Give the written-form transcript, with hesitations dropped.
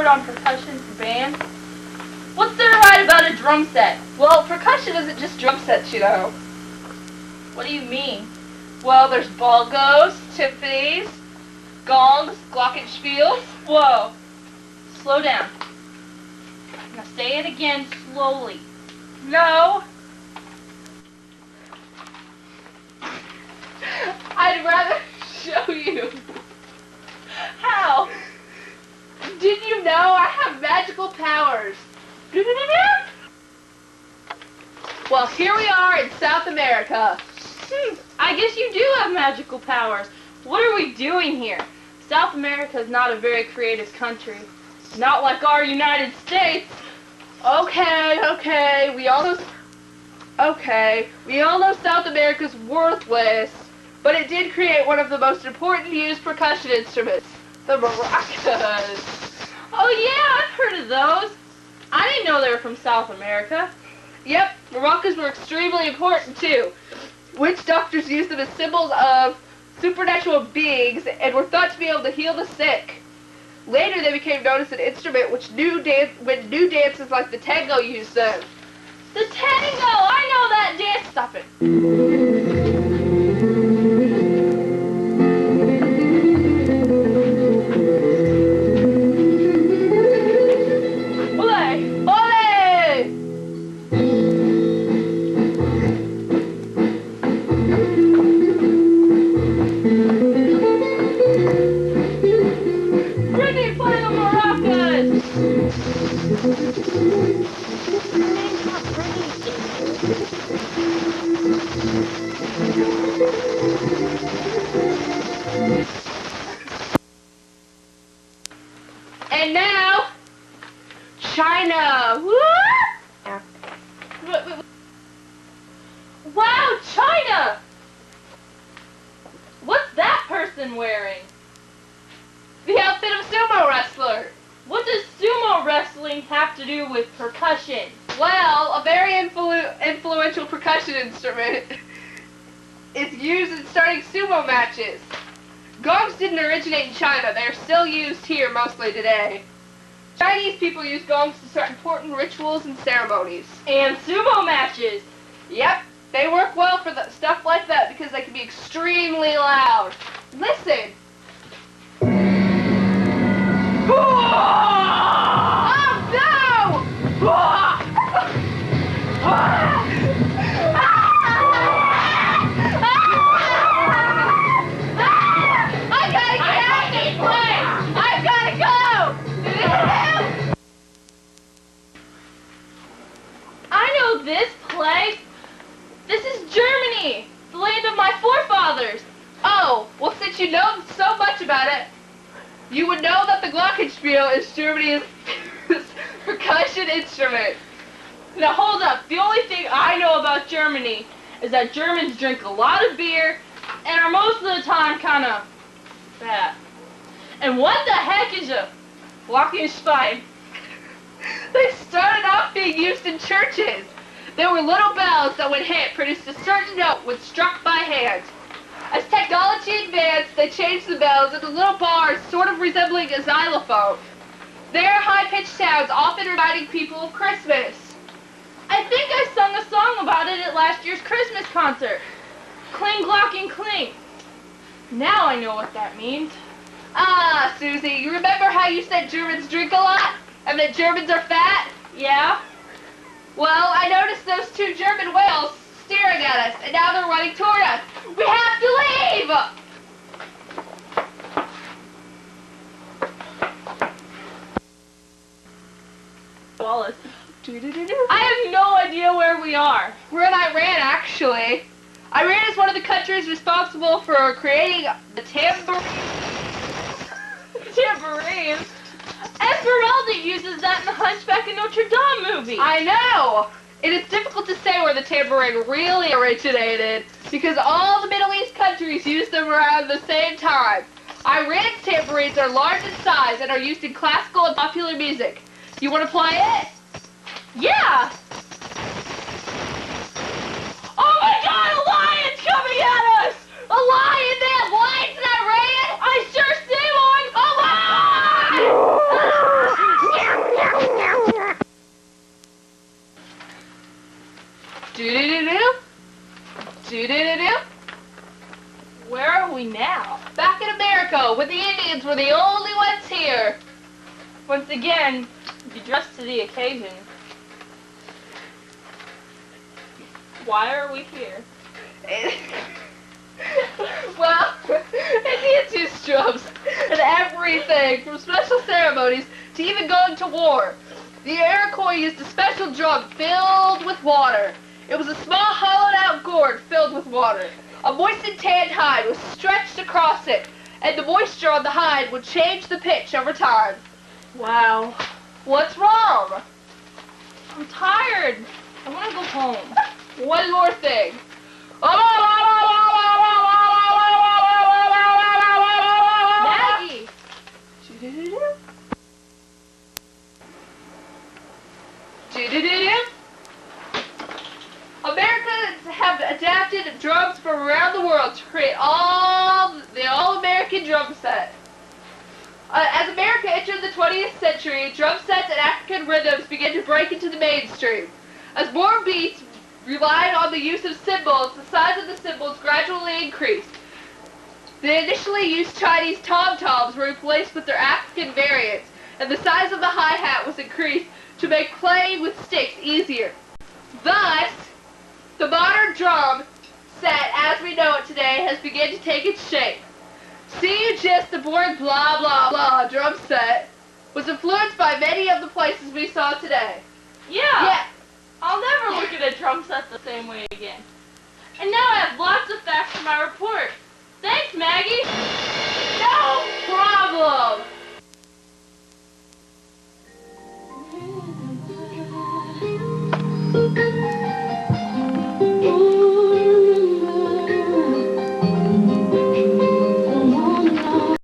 on percussion for band. What's there right about a drum set? Well, percussion isn't just drum sets, you know. What do you mean? Well, there's bongos, timpanis, gongs, glockenspiels. Whoa. Slow down. Now say it again slowly. No. I'd rather show you. How? Did you know I have magical powers? Well, here we are in South America. I guess you do have magical powers. What are we doing here? South America is not a very creative country. Not like our United States. Okay, we all know South America's worthless, but it did create one of the most important used percussion instruments, the maracas. Oh yeah, I've heard of those. I didn't know they were from South America. Yep, maracas were extremely important too. Witch doctors used them as symbols of supernatural beings and were thought to be able to heal the sick. Later they became known as an instrument when new dances like the tango used them. The tango! I know that dance. Stop it. Ole! Ole! Brittney, play the maracas! And now, China. Woo! Wow, China! What's that person wearing? The outfit of a sumo wrestler. What does sumo wrestling have to do with percussion? Well, a very influential percussion instrument is used in starting sumo matches. Gongs didn't originate in China. They are still used here mostly today. Chinese people use gongs to start important rituals and ceremonies. And sumo matches. Yep, they work well for stuff like that because they can be extremely loud. Listen. Oh no! I gotta get out of this place! I've gotta go! I know this place. This is Germany, the land of my forefathers. Oh, well, since you know so much about it, you would know that the glockenspiel is Germany's percussion instrument. Now hold up, the only thing I know about Germany is that Germans drink a lot of beer and are most of the time kind of fat. And what the heck is a glockenspiel? They started off being used in churches. There were little bells that would hit, produced a certain note when struck by hand. As technology advanced, they changed the bells into little bars sort of resembling a xylophone. Their high-pitched sounds often reminding people of Christmas. I think I sung a song about it at last year's Christmas concert. Kling, glocken, kling. Now I know what that means. Ah, Susie, you remember how you said Germans drink a lot? And that Germans are fat? Yeah? Well, I noticed those two German whales staring at us, and now they're running toward us. We have to leave! Wallace. I have no idea where we are. We're in Iran, actually. Iran is one of the countries responsible for creating the tambourine. Tambourine? Esmeralda uses that in the Hunchback of Notre Dame movie. I know! It is difficult to say where the tambourine really originated because all the Middle East countries used them around the same time. Iran's tambourines are large in size and are used in classical and popular music. You want to play it? Yeah! Oh my god, a lion's coming at us! A lion! They have lions in Iran? I sure see one! Oh my god! we now? Back in America, when the Indians were the only ones here. Once again, be dressed to the occasion. Why are we here? Well, Indians used drums and everything, from special ceremonies to even going to war. The Iroquois used a special drum filled with water. It was a small hollowed-out gourd filled with water. A moistened tanned hide was stretched across it, and the moisture on the hide would change the pitch over time. Wow. What's wrong? I'm tired. I want to go home. One more thing. Maggie! Americans have adapted drums from around the world to create the all-American drum set. As America entered the 20th century, drum sets and African rhythms began to break into the mainstream. As more beats relied on the use of cymbals, the size of the cymbals gradually increased. The initially used Chinese tom-toms were replaced with their African variants, and the size of the hi-hat was increased to make playing with sticks easier. Thus, the modern drum set, as we know it today, has begun to take its shape. See Just the boring blah blah blah drum set was influenced by many of the places we saw today. Yeah. I'll never look at a drum set the same way again. And now I have lots of facts for my report. Thanks, Maggie. No problem.